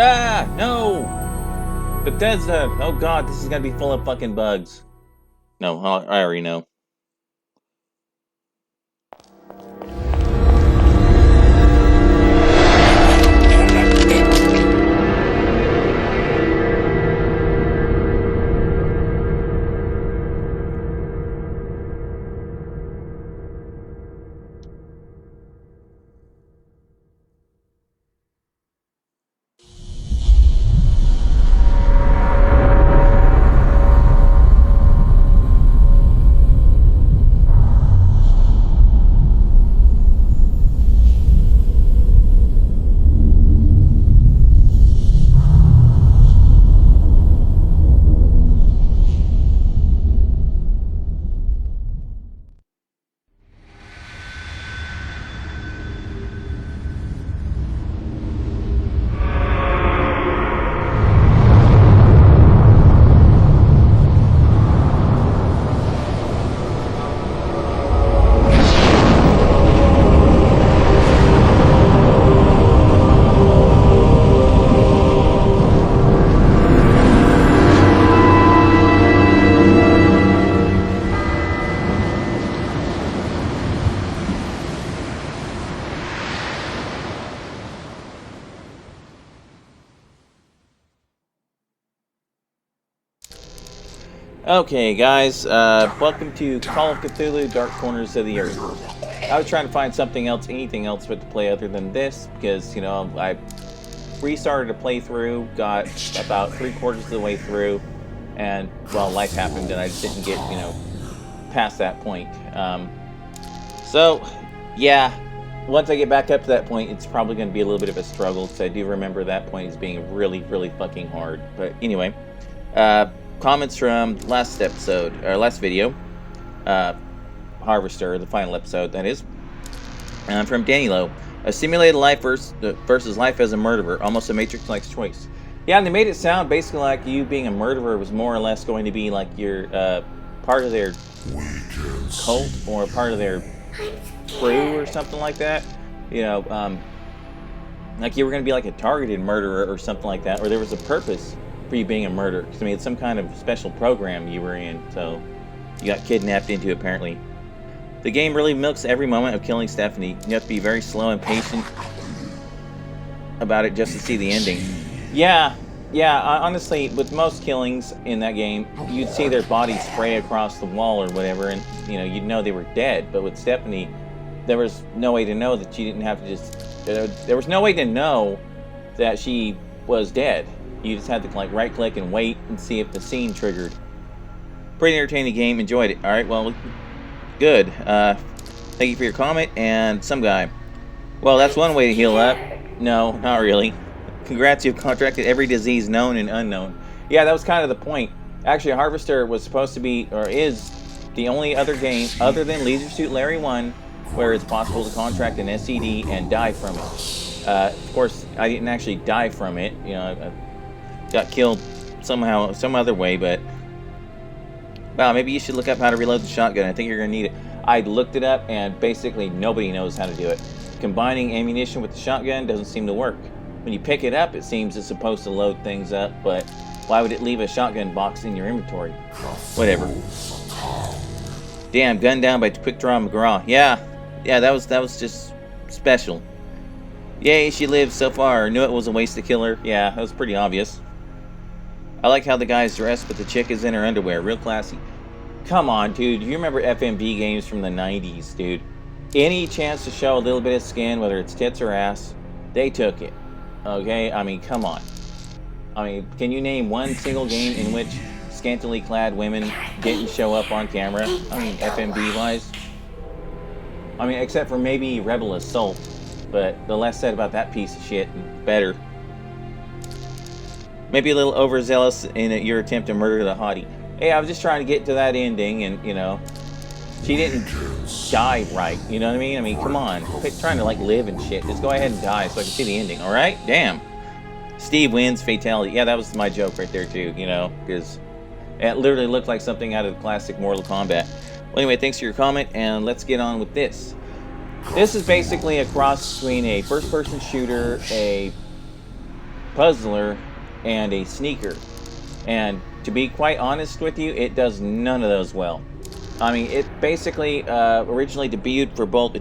Ah, no! Bethesda! Oh god, this is gonna be full of fucking bugs. No, I already know. Okay, guys, welcome to Call of Cthulhu, Dark Corners of the Earth. I was trying to find something else, anything else to play other than this, because, you know, I restarted a playthrough, got about 3/4 of the way through, and, well, life happened, and I just didn't get, you know, past that point. So, yeah, once I get back up to that point, it's probably going to be a little bit of a struggle, because I do remember that point as being really, really fucking hard. But anyway, comments from last episode, or last video, Harvester, the final episode, that is, from Danilo. A simulated life versus life as a murderer, almost a Matrix-like choice. Yeah, and they made it sound basically like you being a murderer was more or less going to be like your part of their cult or part of their crew or something like that. You know, like you were going to be like a targeted murderer or something like that, or there was a purpose for you being a murderer. Because I mean, it's some kind of special program you were in, so you got kidnapped into, apparently. The game really milks every moment of killing Stephanie. You have to be very slow and patient about it just to see the ending. Yeah, honestly, with most killings in that game, you'd see their bodies spray across the wall or whatever, and, you know, you'd know they were dead. But with Stephanie, there was no way to know that you didn't have to just... there was no way to know that she was dead. You just had to, like, right-click and wait and see if the scene triggered. Pretty entertaining game. Enjoyed it. Alright, well, good. Thank you for your comment. And some guy. Well, that's one way to heal up. No, not really. Congrats, you've contracted every disease known and unknown. Yeah, that was kind of the point. Actually, Harvester was supposed to be, or is, the only other game, other than Leisure Suit Larry 1, where it's possible to contract an STD and die from it. Of course, I didn't actually die from it. You know, I got killed somehow, some other way, but... Wow, maybe you should look up how to reload the shotgun. I think you're going to need it. I looked it up, and basically nobody knows how to do it. Combining ammunition with the shotgun doesn't seem to work. When you pick it up, it seems it's supposed to load things up, but why would it leave a shotgun box in your inventory? Whatever. Damn, gunned down by Quick Draw McGraw. Yeah, that was just special. Yay, she lived so far. Knew it was a waste to kill her. Yeah, that was pretty obvious. I like how the guy's dressed, but the chick is in her underwear. Real classy. Come on, dude. You remember FMV games from the 90s, dude. Any chance to show a little bit of skin, whether it's tits or ass, they took it. Okay? I mean, come on. I mean, can you name one single game in which scantily clad women didn't show up on camera? I mean, FMV-wise. I mean, except for maybe Rebel Assault. But the less said about that piece of shit, the better. Maybe a little overzealous in your attempt to murder the hottie. Hey, I was just trying to get to that ending, and, you know, she didn't die right, you know what I mean? I mean, come on. Quit trying to, like, live and shit. Just go ahead and die so I can see the ending, alright? Damn. Steve wins, fatality. Yeah, that was my joke right there, too, you know, because it literally looked like something out of the classic Mortal Kombat. Well, anyway, thanks for your comment, and let's get on with this. This is basically a cross between a first-person shooter, a puzzler, and a sneaker. And to be quite honest with you, it does none of those well. I mean, it basically originally debuted for both the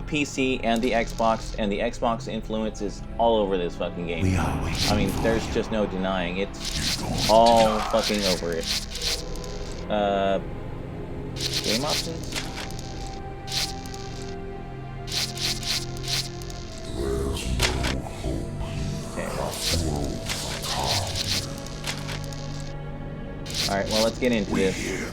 PC and the Xbox influence is all over this fucking game. I mean, there's just no denying it's all fucking over it. Game options? Okay, well. Alright, well, let's get into this.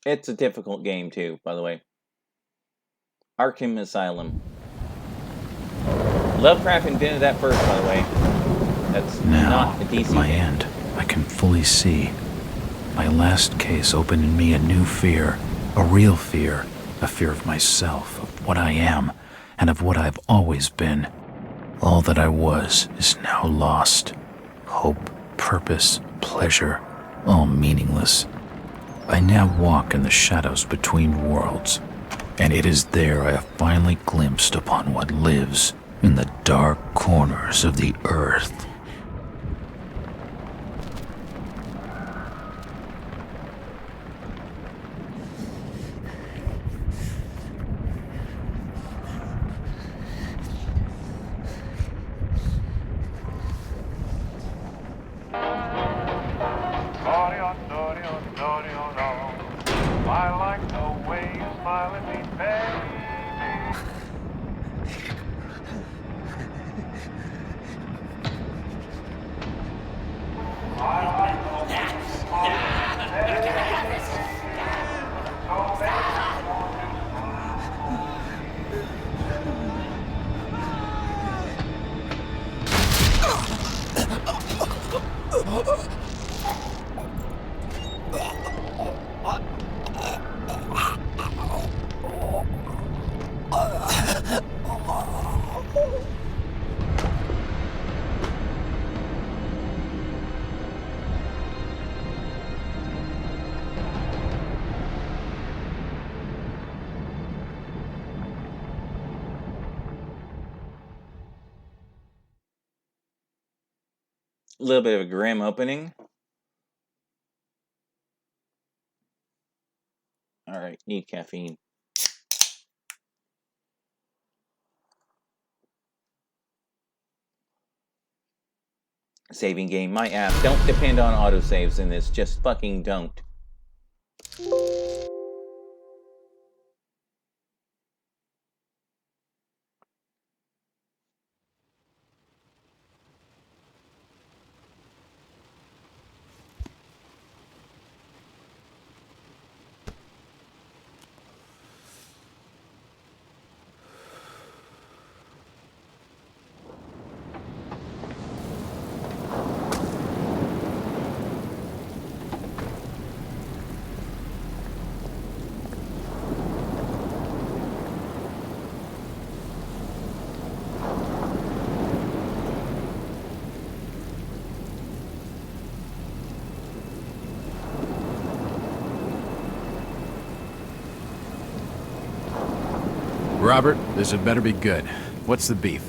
It's a difficult game, too, by the way. Arkham Asylum. Lovecraft invented that first, by the way. That's now, not a DC my game. end, I can fully see. My last case opened in me a new fear, a real fear, a fear of myself, of what I am, and of what I've always been. All that I was is now lost. Hope, purpose, pleasure, all meaningless. I now walk in the shadows between worlds, and it is there I have finally glimpsed upon what lives in the dark corners of the earth. I like the way you smile at me, baby. I like the way you smile at me, baby. So A little bit of a grim opening. Alright, need caffeine. Saving game. My app. Don't depend on autosaves in this. Just fucking don't. Robert, this had better be good. What's the beef?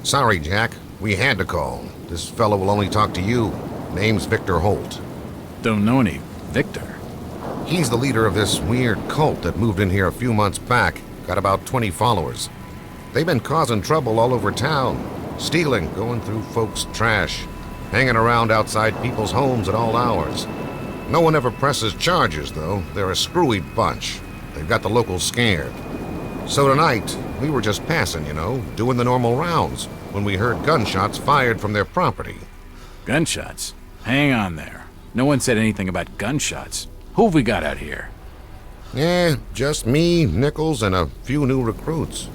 Sorry, Jack. We had to call. This fellow will only talk to you. Name's Victor Holt. Don't know any Victor. He's the leader of this weird cult that moved in here a few months back. Got about 20 followers. They've been causing trouble all over town. Stealing, going through folks' trash, hanging around outside people's homes at all hours. No one ever presses charges, though. They're a screwy bunch. They've got the locals scared. So tonight, we were just passing, you know, doing the normal rounds, when we heard gunshots fired from their property. Gunshots? Hang on there. No one said anything about gunshots. Who have we got out here? Just me, Nichols, and a few new recruits.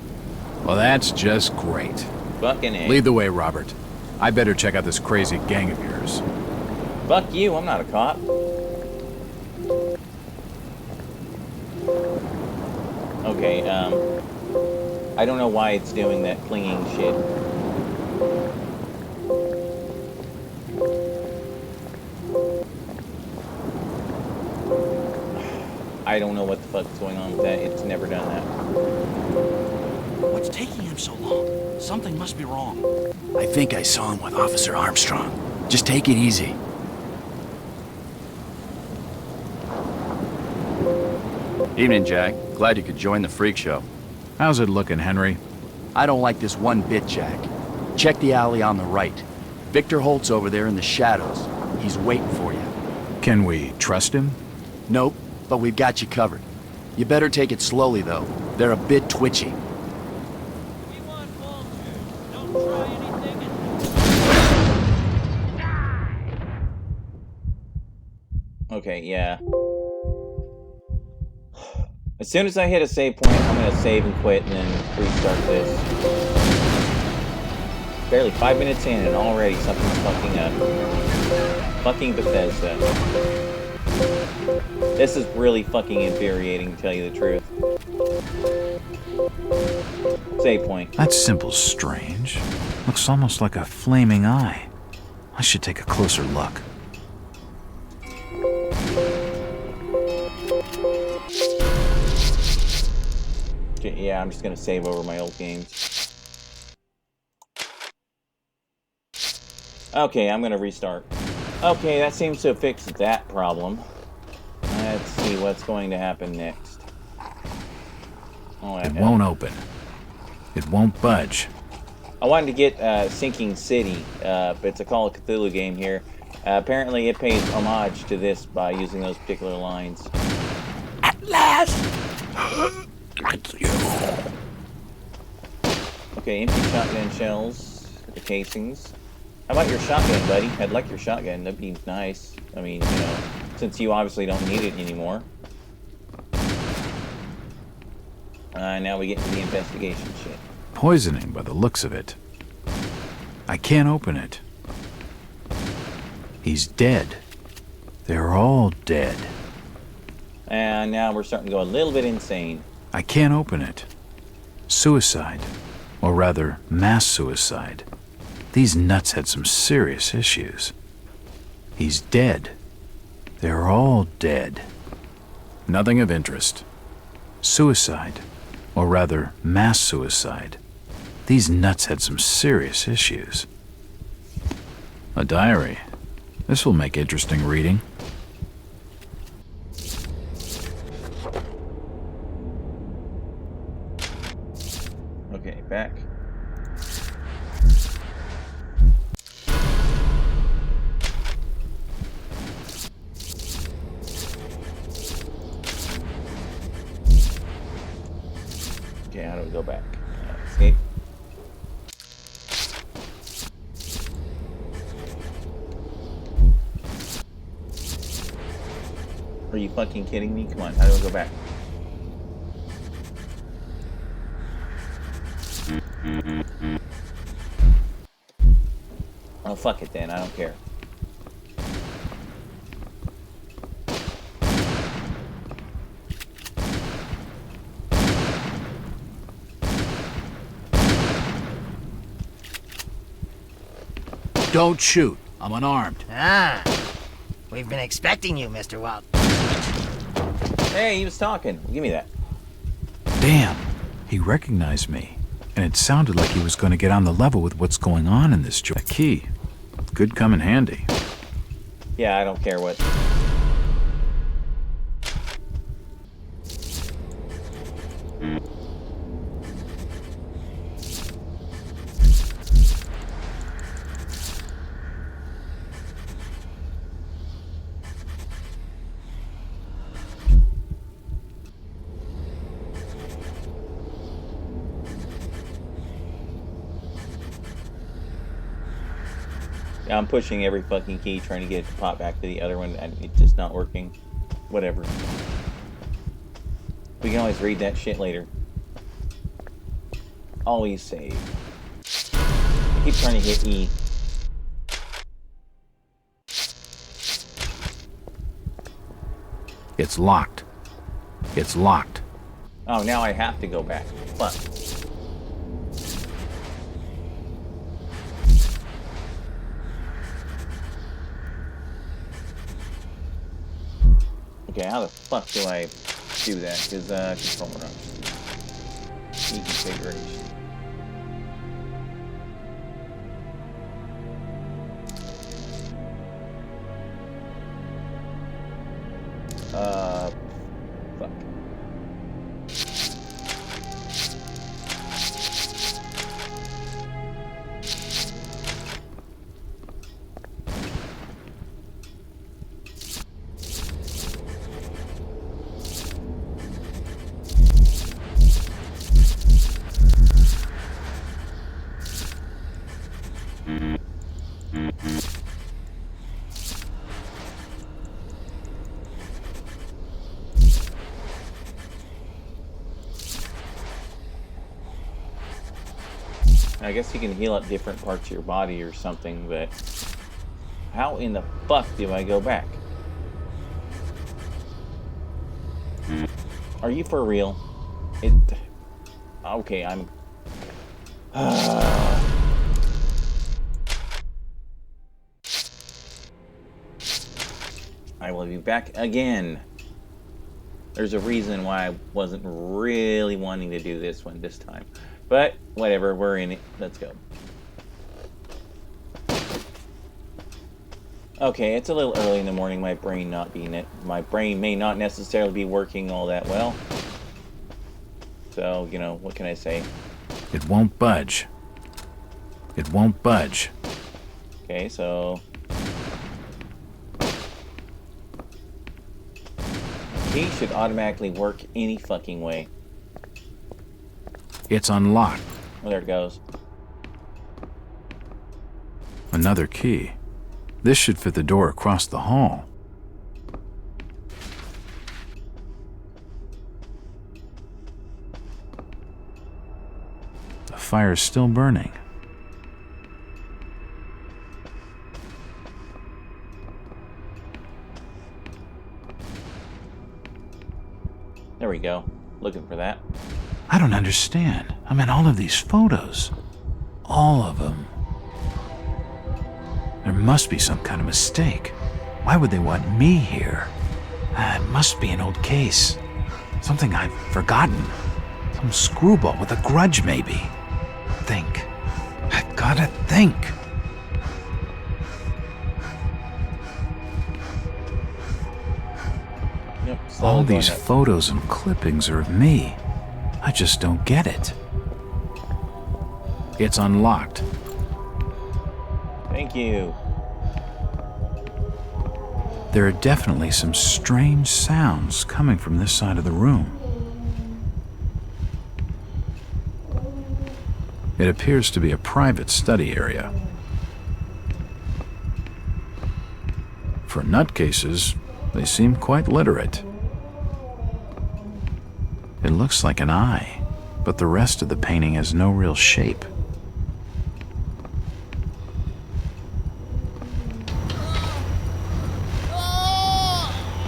Well, that's just great. Fucking A. Lead the way, Robert. I better check out this crazy gang of yours. Fuck you, I'm not a cop. Okay, I don't know why it's doing that clinging shit. I don't know what the fuck's going on with that. It's never done that. What's taking him so long? Something must be wrong. I think I saw him with Officer Armstrong. Just take it easy. Evening, Jack. Glad you could join the freak show. How's it looking, Henry? I don't like this one bit, Jack. Check the alley on the right. Victor Holt's over there in the shadows. He's waiting for you. Can we trust him? Nope, but we've got you covered. You better take it slowly, though. They're a bit twitchy. We want bullshit. Don't try anything and Okay, yeah. As soon as I hit a save point, I'm gonna save and quit and then restart this. Barely 5 minutes in and already something's fucking up. Fucking Bethesda. This is really fucking infuriating, to tell you the truth. Save point. That symbol's strange. Looks almost like a flaming eye. I should take a closer look. Yeah, I'm just gonna save over my old games. Okay, I'm gonna restart. Okay, that seems to have fixed that problem. Let's see what's going to happen next. Oh, It won't open. It won't budge. I wanted to get Sinking City. It's a Call of Cthulhu game here. Apparently it pays homage to this by using those particular lines. At last! Okay, empty shotgun shells, the casings. How about your shotgun, buddy? I'd like your shotgun. That'd be nice. I mean, you know, since you obviously don't need it anymore. Now we get into the investigation shit. Poisoning by the looks of it. I can't open it. He's dead. They're all dead. And now we're starting to go a little bit insane. I can't open it. Suicide. Or rather, mass suicide. These nuts had some serious issues. He's dead. They're all dead. Nothing of interest. Suicide. Or rather, mass suicide. These nuts had some serious issues. A diary. This will make interesting reading. Okay, back. Okay, how do we go back? Escape. Are you fucking kidding me? Come on, how do I go back? Oh, fuck it then, I don't care. Don't shoot. I'm unarmed. Ah, we've been expecting you, Mr. Walt. Hey, he was talking. Give me that. Damn, he recognized me. And it sounded like he was going to get on the level with what's going on in this joint. A key. Could come in handy. Yeah, I don't care what. I'm pushing every fucking key trying to get it to pop back to the other one, and it's just not working. Whatever. We can always read that shit later. Always save. I keep trying to hit E. It's locked. It's locked. Oh, now I have to go back. Fuck. Okay, how the fuck do I let's do that, because controller options. Key configuration. Fuck. I guess you can heal up different parts of your body or something, but how in the fuck do I go back? Are you for real? Okay, I'm... I will be back again. There's a reason why I wasn't really wanting to do this one this time. But, whatever, we're in it. Let's go. Okay, it's a little early in the morning, my brain may not necessarily be working all that well. So, you know, what can I say? It won't budge. It won't budge. Okay, so... He should automatically work any fucking way. It's unlocked. Oh, there it goes. Another key. This should fit the door across the hall. The fire's still burning. There we go. Looking for that. I don't understand. I mean, all of these photos. All of them. There must be some kind of mistake. Why would they want me here? It must be an old case. Something I've forgotten. Some screwball with a grudge, maybe. Think. I've gotta think. Yep, All slowly these going up. photos and clippings are of me. I just don't get it. It's unlocked. Thank you. There are definitely some strange sounds coming from this side of the room. It appears to be a private study area. For nutcases, they seem quite literate. It looks like an eye, but the rest of the painting has no real shape.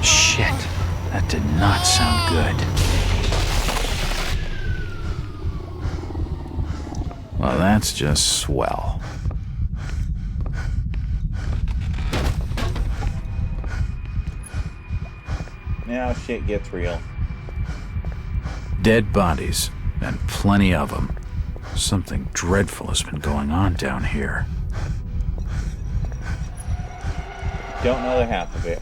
Shit, that did not sound good. Well, that's just swell. Now shit gets real. Dead bodies, and plenty of them. Something dreadful has been going on down here. Don't know the half of it.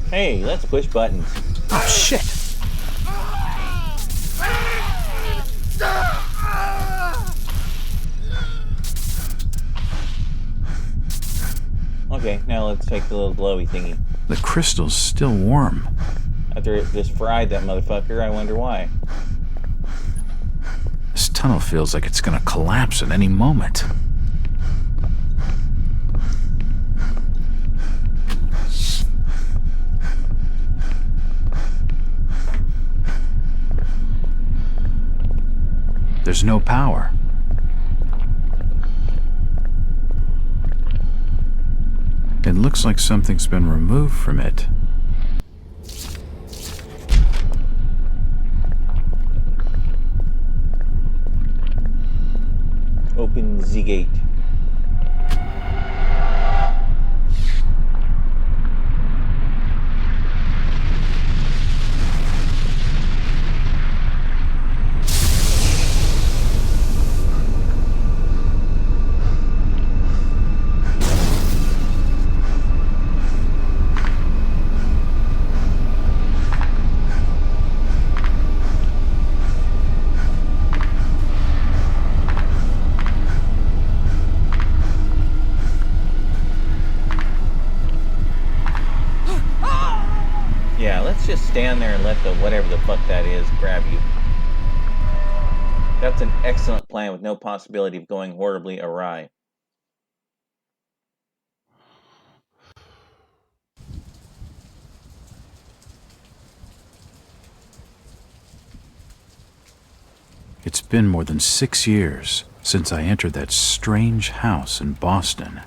Hey, let's push buttons. Oh, shit! Okay, now let's take the little glowy thingy. The crystal's still warm. After it just fried that motherfucker, I wonder why. This tunnel feels like it's gonna collapse at any moment. There's no power. It looks like something's been removed from it. Open the gate. stand there and let the whatever the fuck that is grab you. That's an excellent plan with no possibility of going horribly awry. It's been more than 6 years since I entered that strange house in Boston.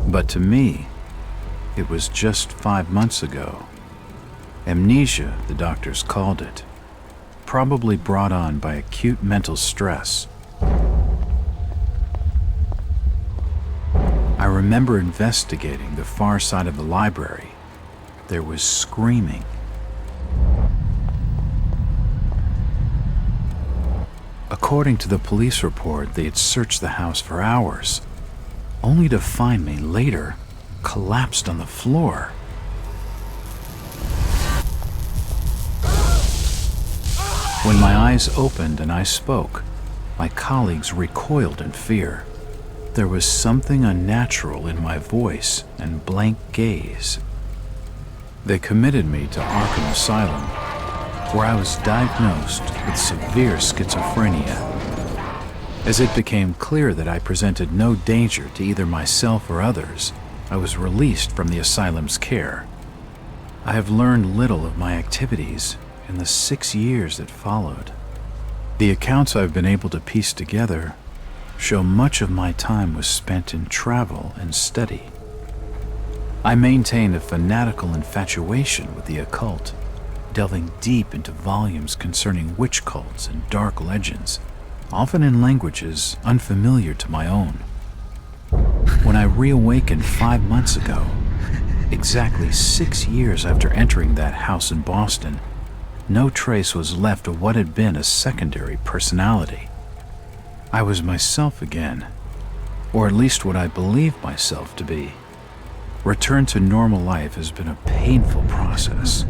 But to me, it was just 5 months ago. Amnesia, the doctors called it, probably brought on by acute mental stress. I remember investigating the far side of the library. There was screaming. According to the police report, they had searched the house for hours, only to find me later collapsed on the floor. When my eyes opened and I spoke, my colleagues recoiled in fear. There was something unnatural in my voice and blank gaze. They committed me to Arkham Asylum, where I was diagnosed with severe schizophrenia. As it became clear that I presented no danger to either myself or others, I was released from the asylum's care. I have learned little of my activities in the 6 years that followed. The accounts I've been able to piece together show much of my time was spent in travel and study. I maintained a fanatical infatuation with the occult, delving deep into volumes concerning witch cults and dark legends, often in languages unfamiliar to my own. When I reawakened 5 months ago, exactly 6 years after entering that house in Boston, no trace was left of what had been a secondary personality. I was myself again, or at least what I believed myself to be. Return to normal life has been a painful process.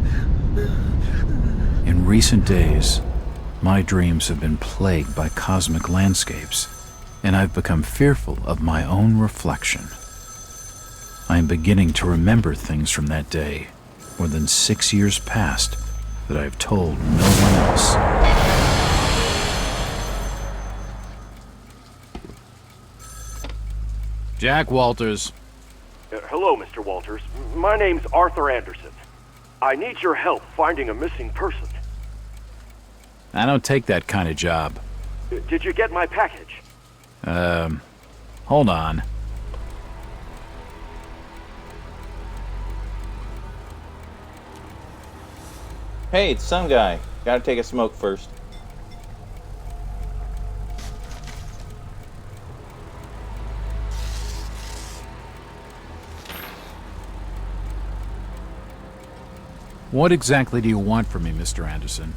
In recent days, my dreams have been plagued by cosmic landscapes, and I've become fearful of my own reflection. I am beginning to remember things from that day, more than 6 years past, that I've told no one else. Jack Walters. Hello, Mr. Walters. My name's Arthur Anderson. I need your help finding a missing person. I don't take that kind of job. Did you get my package? Hold on. Hey, it's some guy. Gotta take a smoke first. What exactly do you want from me, Mr. Anderson?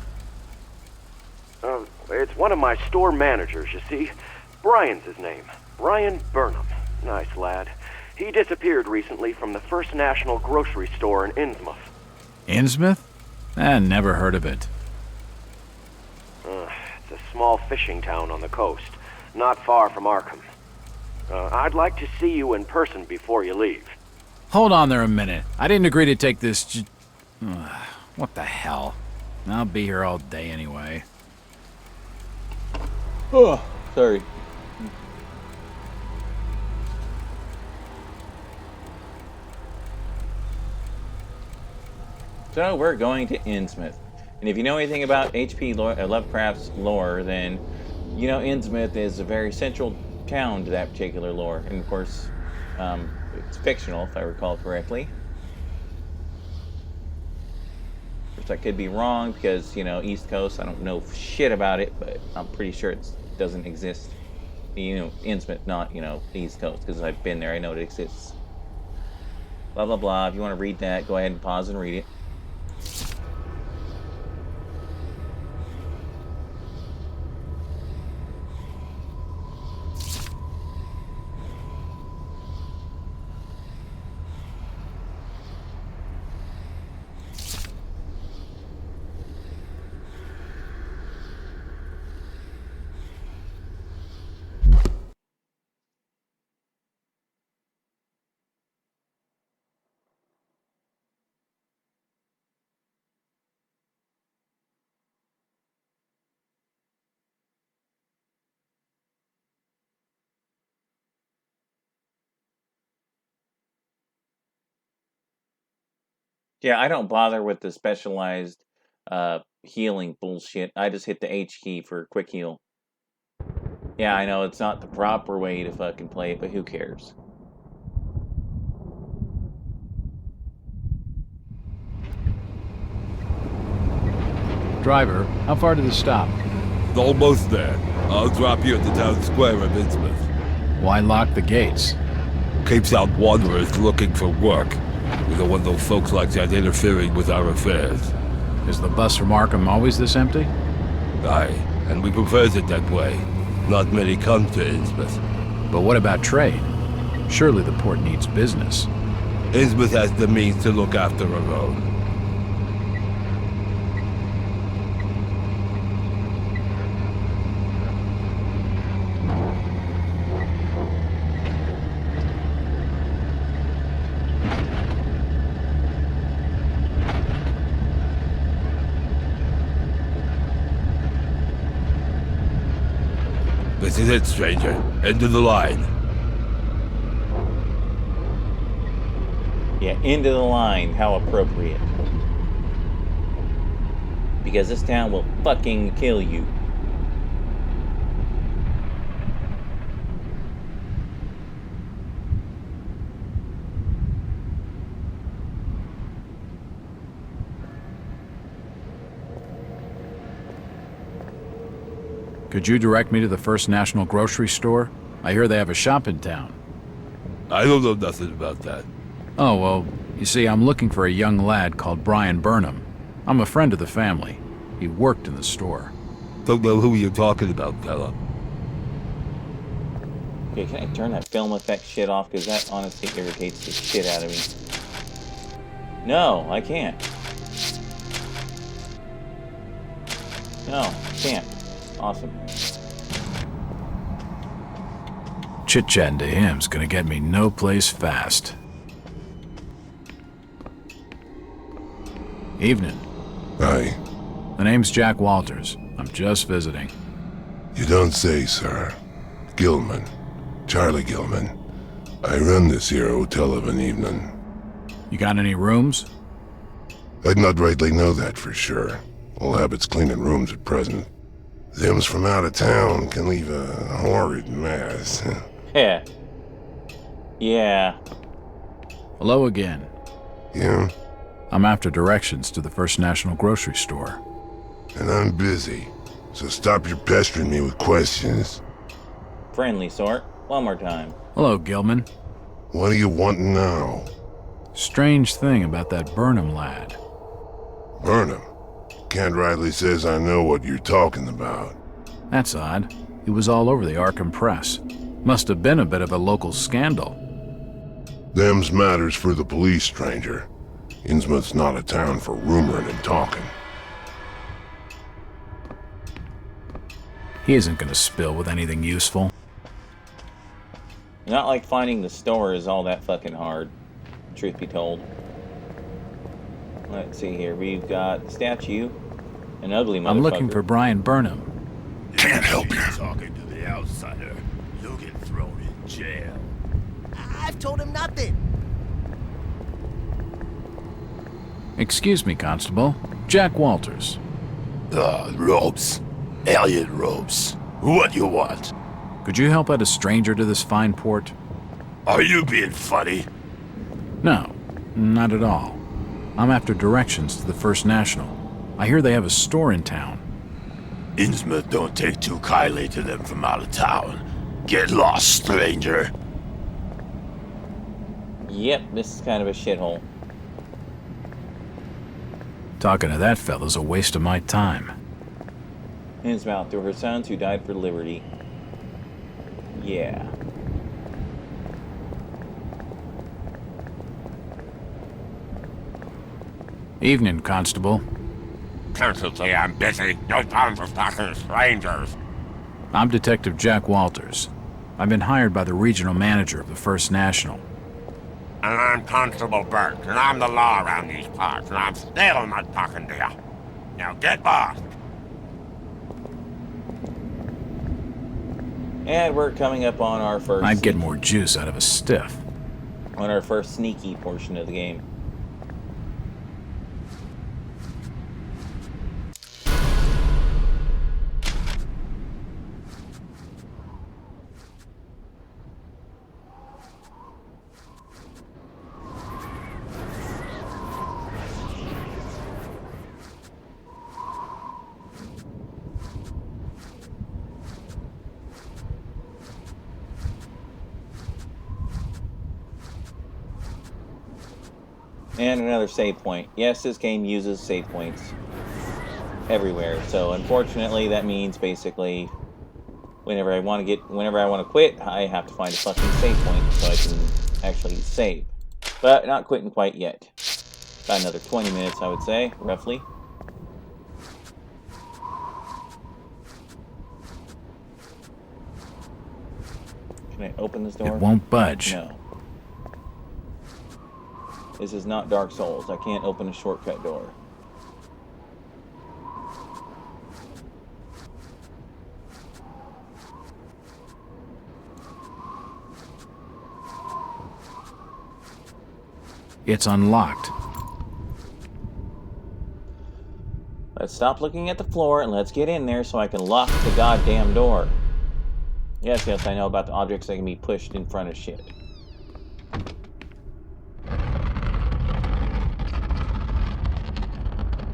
It's one of my store managers, you see. Brian's his name. Brian Burnham. Nice lad. He disappeared recently from the First National grocery store in Innsmouth. Innsmouth? Never heard of it. It's a small fishing town on the coast, not far from Arkham. I'd like to see you in person before you leave. Hold on there a minute. I didn't agree to take this what the hell? I'll be here all day anyway. Oh, sorry. So we're going to Innsmouth. And if you know anything about HP Lovecraft's lore, then you know Innsmouth is a very central town to that particular lore. And of course, it's fictional, if I recall correctly. Of course, I could be wrong because, you know, East Coast, I don't know shit about it, but I'm pretty sure it doesn't exist. You know, Innsmouth, not, you know, the East Coast, because I've been there, I know it exists. Blah, blah, blah. If you want to read that, go ahead and pause and read it. Yeah, I don't bother with the specialized healing bullshit. I just hit the H key for quick heal. Yeah, I know it's not the proper way to fucking play it, but who cares? Driver, how far to the stop? Almost there. I'll drop you at the town square of Innsmouth. Why lock the gates? Capes out wanderers looking for work. We don't want those folks like that interfering with our affairs. Is the bus from Arkham always this empty? Aye, and we prefers it that way. Not many come to Innsmouth. But what about trade? Surely the port needs business. Innsmouth has the means to look after her own. This is it, stranger. End of the line. Yeah, end of the line. How appropriate. Because this town will fucking kill you. Could you direct me to the First National Grocery Store? I hear they have a shop in town. I don't know nothing about that. Oh, well, you see, I'm looking for a young lad called Brian Burnham. I'm a friend of the family. He worked in the store. Don't know who you're talking about, fella. Okay, can I turn that film effect shit off? Because that honestly irritates the shit out of me. No, I can't. No, can't. Awesome. Chit-chatting to him's gonna get me no place fast. Evening. Aye. The name's Jack Walters. I'm just visiting. You don't say, sir. Gilman. Charlie Gilman. I run this here hotel of an evening. You got any rooms? I'd not rightly know that for sure. All habits cleaning rooms at present. Them's from out of town can leave a horrid mess. Yeah. Yeah. Hello again. Yeah? I'm after directions to the First National Grocery Store. And I'm busy, so stop your pestering me with questions. Friendly sort. One more time. Hello, Gilman. What do you want now? Strange thing about that Burnham lad. Burnham? Can't rightly says I know what you're talking about. That's odd. He was all over the Arkham press. Must have been a bit of a local scandal. Them's matters for the police, stranger. Innsmouth's not a town for rumoring and talking. He isn't gonna spill with anything useful. Not like finding the store is all that fucking hard, truth be told. Let's see here. We've got the statue, an ugly motherfucker. I'm looking for Brian Burnham. Can't help you. Talking to the outsider, you'll get thrown in jail. I've told him nothing. Excuse me, Constable. Jack Walters. Robes. Alien robes. What you want? Could you help out a stranger to this fine port? Are you being funny? No, not at all. I'm after directions to the First National. I hear they have a store in town. Innsmouth don't take too kindly to them from out of town. Get lost, stranger. Yep, this is kind of a shithole. Talking to that fella's a waste of my time. Innsmouth to her sons who died for liberty. Yeah. Evening, Constable. Constantly, I'm busy. No time for talking to strangers. I'm Detective Jack Walters. I've been hired by the regional manager of the First National. And I'm Constable Burke, and I'm the law around these parts, and I'm still not talking to you. Now get lost. And we're coming up on our first... I'd get more juice out of a stiff. On our first sneaky portion of the game. And another save point. Yes, this game uses save points everywhere. So unfortunately, that means basically whenever I want to quit, I have to find a fucking save point so I can actually save. But not quitting quite yet. Got another 20 minutes, I would say, roughly. Can I open this door? It won't budge. No. This is not Dark Souls. I can't open a shortcut door. It's unlocked. Let's stop looking at the floor and let's get in there so I can lock the goddamn door. Yes, I know about the objects that can be pushed in front of shit.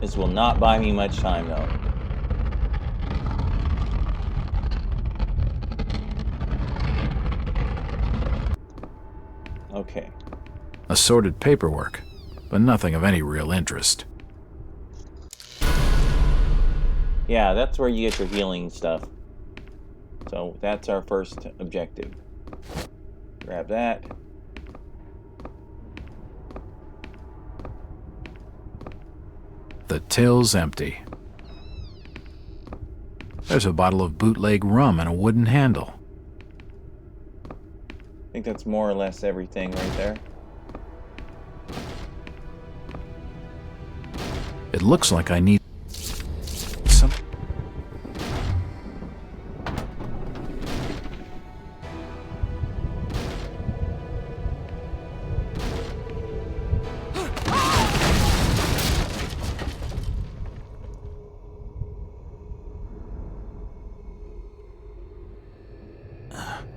This will not buy me much time, though. Okay. Assorted paperwork, but nothing of any real interest. Yeah, that's where you get your healing stuff. So that's our first objective. Grab that. The till's empty. There's a bottle of bootleg rum and a wooden handle. I think that's more or less everything right there. It looks like I need some.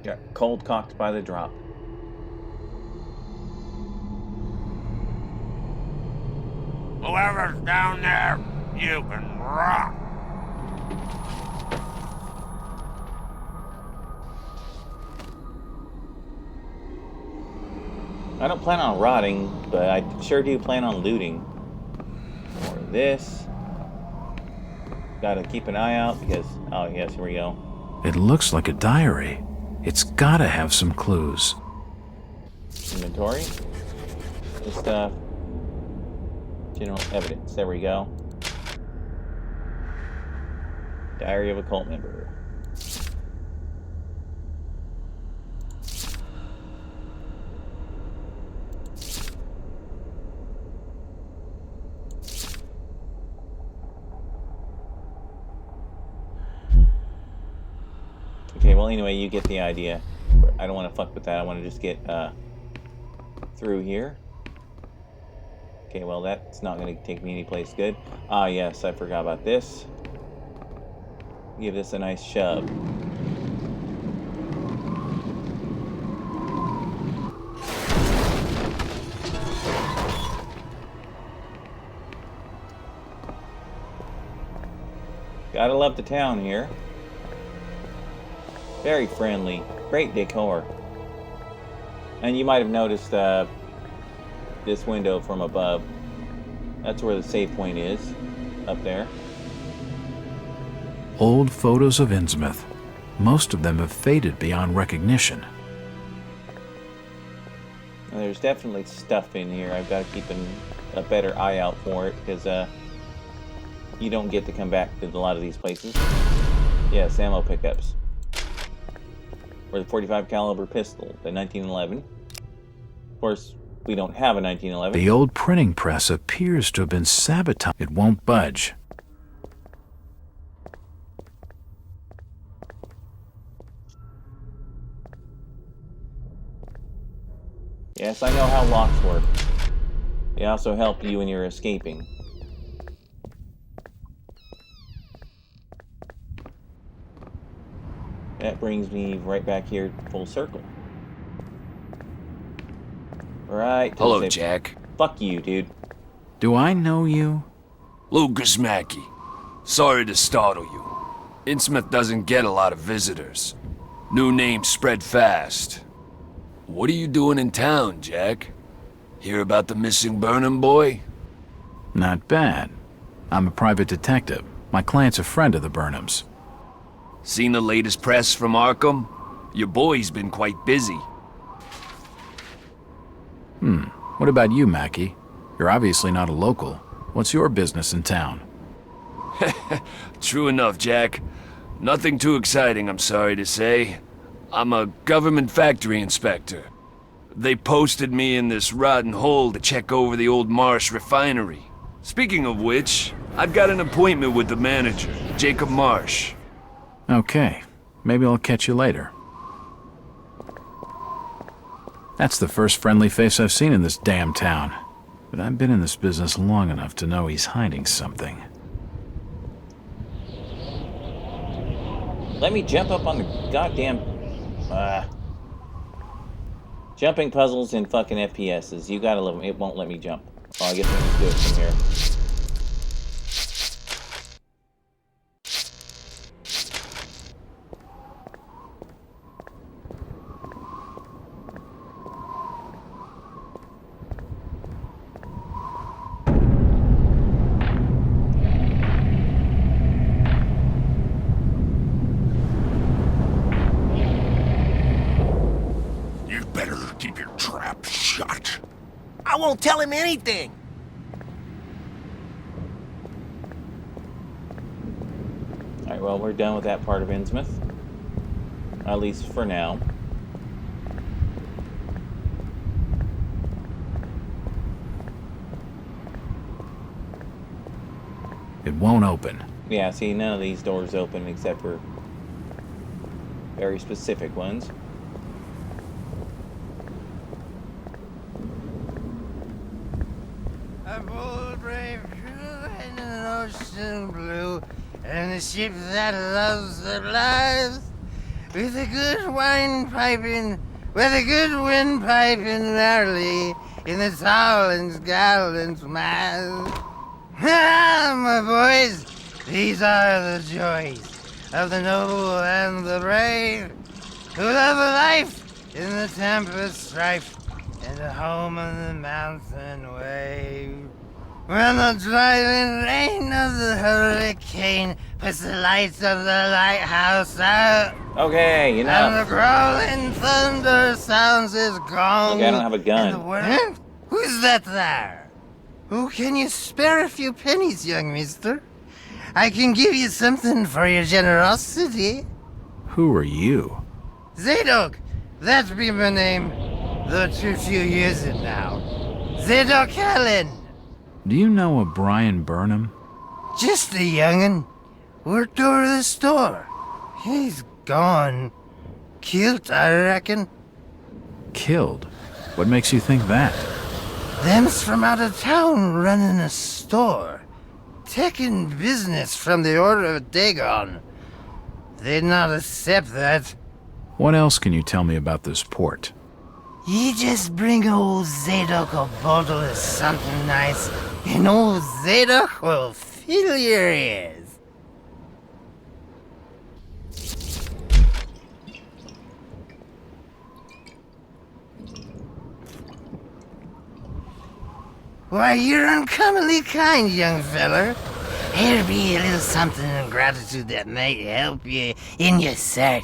Got cold cocked by the drop. Whoever's down there, you can rot. I don't plan on rotting, but I sure do plan on looting. More of this. Gotta keep an eye out because, oh yes, here we go. It looks like a diary. It's gotta have some clues. Inventory. This stuff. General evidence. There we go. Diary of a cult member. Okay, well anyway, you get the idea. I don't want to fuck with that. I want to just get through here. Okay, well that's not going to take me any place good. Ah yes, I forgot about this. Give this a nice shove. Gotta love the town here. Very friendly. Great decor. And you might have noticed this window from above. That's where the save point is. Up there. Old photos of Innsmouth. Most of them have faded beyond recognition. And there's definitely stuff in here. I've got to keep a better eye out for it because you don't get to come back to a lot of these places. Yes, ammo pickups. Or the 45 caliber pistol, the 1911. Of course, we don't have a 1911. The old printing press appears to have been sabotaged. It won't budge. Yes, I know how locks work. They also help you when you're escaping. That brings me right back here full circle. Right. Hello, Jack. Fuck you, dude. Do I know you? Lucas Mackey. Sorry to startle you. Innsmouth doesn't get a lot of visitors. New names spread fast. What are you doing in town, Jack? Hear about the missing Burnham boy? Not bad. I'm a private detective. My client's a friend of the Burnhams. Seen the latest press from Arkham? Your boy's been quite busy. What about you, Mackie? You're obviously not a local. What's your business in town? True enough, Jack. Nothing too exciting, I'm sorry to say. I'm a government factory inspector. They posted me in this rotten hole to check over the old Marsh refinery. Speaking of which, I've got an appointment with the manager, Jacob Marsh. Okay, maybe I'll catch you later. That's the first friendly face I've seen in this damn town. But I've been in this business long enough to know he's hiding something. Let me jump up on the goddamn... jumping puzzles in fucking FPSs. You gotta love them. It won't let me jump. Oh, I guess we'll just do it from here. You better keep your trap shut. I won't tell him anything. Alright, well, we're done with that part of Innsmouth. At least for now. It won't open. Yeah, see, none of these doors open except for very specific ones. A bold, brave crew in an ocean blue, and a ship that loves the lives, with a good wine piping, with a good wind piping early in the tall and gallant mast. Ah, my boys, these are the joys of the noble and the brave, who love a life in the tempest strife, and a home on the mountain wave. When the driving rain of the hurricane puts the lights of the lighthouse out, Okay, and enough. the growling thunder sounds his gong. Look, I don't have a gun. And the wind, who's that there? Oh, can you spare a few pennies, young mister? I can give you something for your generosity. Who are you? Zadok, that be my name, though too few use it now. Zadok Allen. Do you know a Brian Burnham? Just a young'un. Worked over the store. He's gone. Killed, I reckon. Killed? What makes you think that? Them's from out of town running a store. Taking business from the Order of Dagon. They'd not accept that. What else can you tell me about this port? You just bring old Zadok a bottle of something nice, and old Zadok will fill your ears. Why, you're uncommonly kind, young feller. Here be a little something in gratitude that might help you in your search.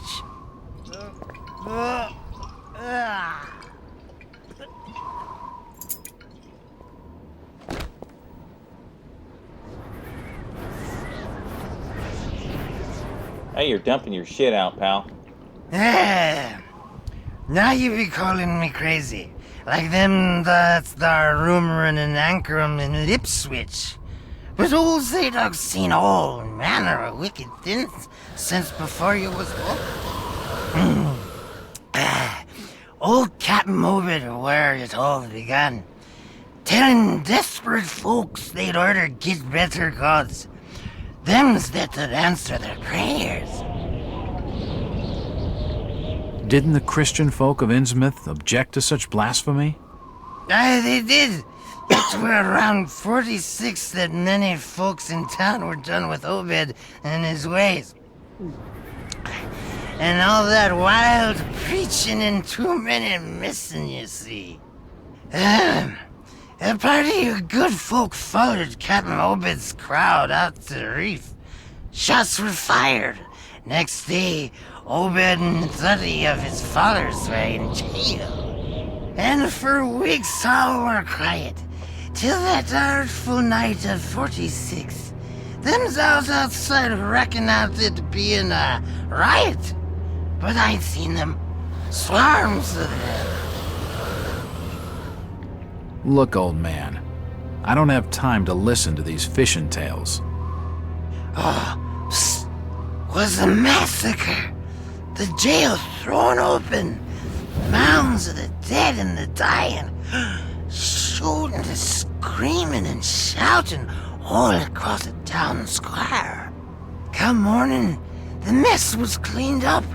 Hey, you're dumping your shit out, pal. Now you be calling me crazy. Like them that's thar rumoring in Ankrum and Ipswich. But old Zadok's seen all manner of wicked things since before you was born. Old Captain Mobit where it all began. Telling desperate folks they'd orter get better gods. Them's that would answer their prayers. Didn't the Christian folk of Innsmouth object to such blasphemy? Aye, they did. It were around 46 that many folks in town were done with Obed and his ways. And all that wild preaching and too many missing, you see. A party of good folk followed Captain Obed's crowd out to the reef. Shots were fired. Next day, Obed and 30 of his followers were in jail. And for weeks all were quiet, till that artful night of 46. Themselves outside reckon out it being a riot. But I'd seen them. Swarms of them. Look, old man, I don't have time to listen to these fishing tales. Was a massacre. The jail thrown open. Mounds of the dead and the dying. Shooting and screaming and shouting all across the town square. Come morning, the mess was cleaned up.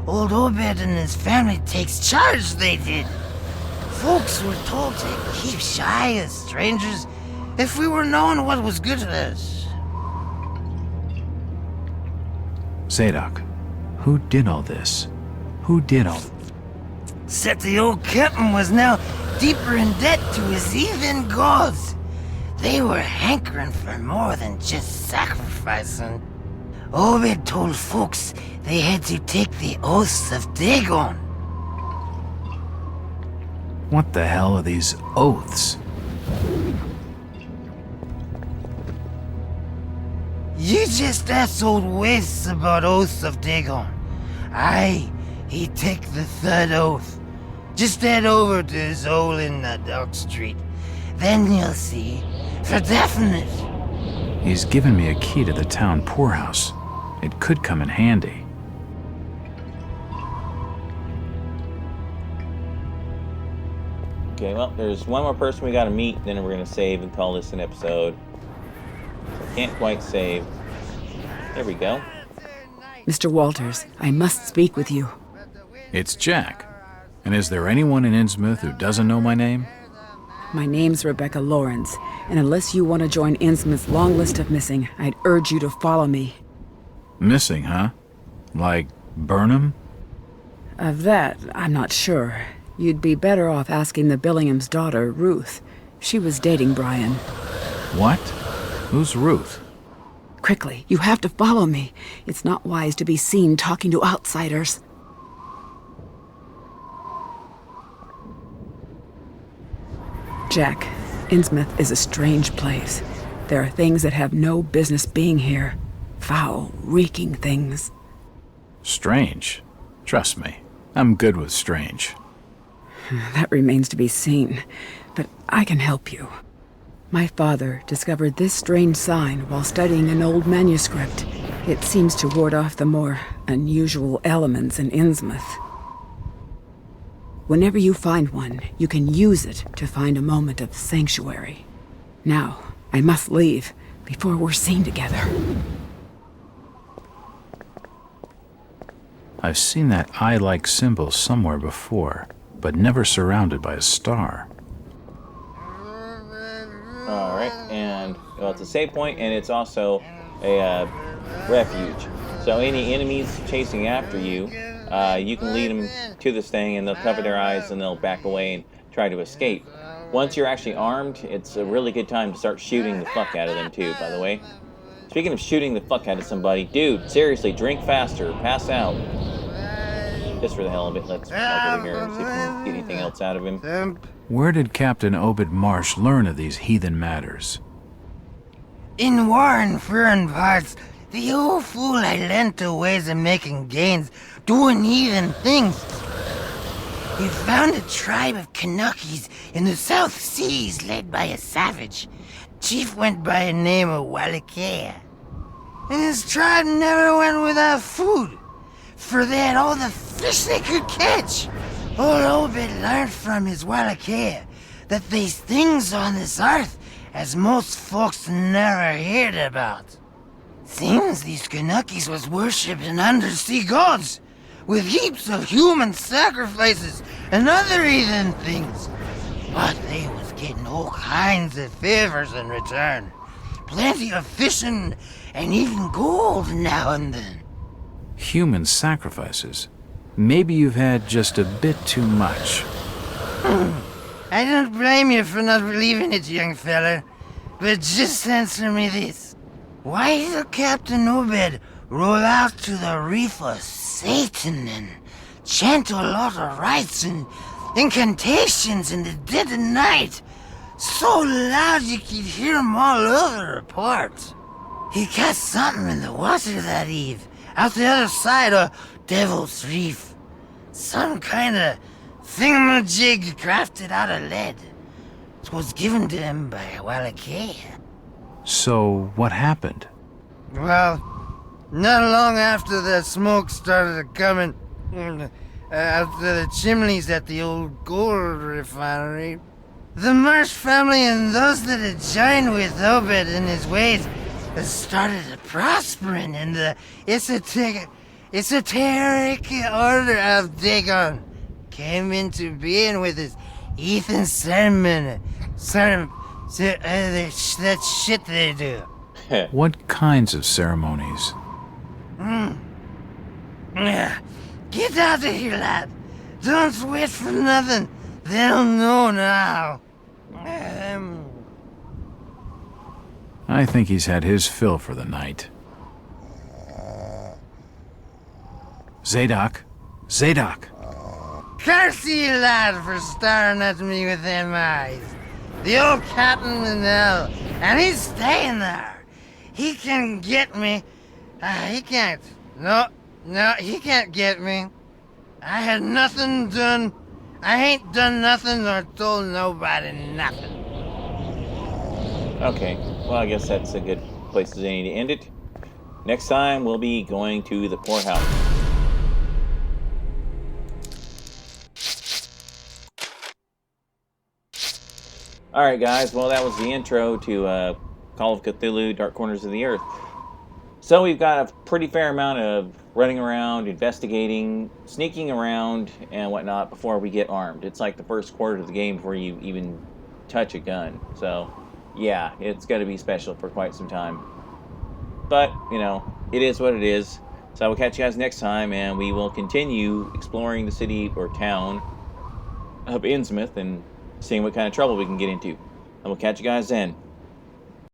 Old Obed and his family takes charge, they did. Folks were told to keep shy as strangers if we were knowing what was good for us. Zadok, who did all this? Who did all... Said the old captain was now deeper in debt to his heathen gods. They were hankering for more than just sacrificing. Obed told folks they had to take the oaths of Dagon. What the hell are these oaths? You just asked old Wes about oaths of Dagon. Aye, he take the third oath. Just head over to his hole in the Dock Street. Then you'll see, for definite. He's given me a key to the town poorhouse. It could come in handy. Okay, well, there's one more person we gotta meet, then we're gonna save and call this an episode. Can't quite save. There we go. Mr. Walters, I must speak with you. It's Jack. And is there anyone in Innsmouth who doesn't know my name? My name's Rebecca Lawrence, and unless you want to join Innsmouth's long list of missing, I'd urge you to follow me. Missing, huh? Like Burnham? Of that, I'm not sure. You'd be better off asking the Billingham's daughter, Ruth. She was dating Brian. What? Who's Ruth? Quickly, you have to follow me. It's not wise to be seen talking to outsiders. Jack, Innsmouth is a strange place. There are things that have no business being here. Foul, reeking things. Strange. Trust me, I'm good with strange. That remains to be seen, but I can help you. My father discovered this strange sign while studying an old manuscript. It seems to ward off the more unusual elements in Innsmouth. Whenever you find one, you can use it to find a moment of sanctuary. Now, I must leave before we're seen together. I've seen that eye-like symbol somewhere before, but never surrounded by a star. Alright, and well, it's a save point, and it's also a refuge. So any enemies chasing after you, you can lead them to this thing, and they'll cover their eyes, and they'll back away and try to escape. Once you're actually armed, it's a really good time to start shooting the fuck out of them too, by the way. Speaking of shooting the fuck out of somebody, dude, seriously, drink faster, pass out. Just for the hell of it, let's walk over here and see if we can get anything else out of him. Where did Captain Obed Marsh learn of these heathen matters? In war and foreign parts, the old fool I learned the ways of making gains, doing heathen things. He found a tribe of Kanakis in the South Seas led by a savage. Chief went by a name of Wallachia. And his tribe never went without food, for they had all the fish they could catch. Old Obed learned from his Wallachia that there's things on this earth as most folks never heard about. Seems these Kanakis was worshipping undersea gods, with heaps of human sacrifices and other heathen things. But they was getting all kinds of favors in return. Plenty of fishing and even gold now and then. Human sacrifices? Maybe you've had just a bit too much. I don't blame you for not believing it, young fella. But just answer me this. Why did Captain Obed roll out to the reef of Satan and chant a lot of rites and incantations in the dead of night? So loud you could hear 'em all over the port. He cast something in the water that eve, out the other side of Devil's Reef. Some kind of thingamajig crafted out of lead. It was given to him by a Wallachia. So, what happened? Well, not long after the smoke started coming out of the chimneys at the old gold refinery, the Marsh family and those that had joined with Obed in his ways started prospering in the esoteric order of Dagon. Came into being with his Ethan Sermon. That shit they do. What kinds of ceremonies? Yeah. Get out of here, lad. Don't wait for nothing. They'll know now. I think he's had his fill for the night. Zadok! Zadok! Curse you, lad, for staring at me with them eyes. The old captain in hell, and he's staying there. He can get me. He can't. No, he can't get me. I had nothing done. I ain't done nothing or told nobody nothing. Okay, well, I guess that's a good place to end it. Next time, we'll be going to the poorhouse. Alright guys, well that was the intro to Call of Cthulhu, Dark Corners of the Earth. So we've got a pretty fair amount of running around, investigating, sneaking around, and whatnot before we get armed. It's like the first quarter of the game before you even touch a gun. So, yeah, it's going to be special for quite some time. But, you know, it is what it is. So I will catch you guys next time, and we will continue exploring the city or town of Innsmouth and seeing what kind of trouble we can get into. And we'll catch you guys then.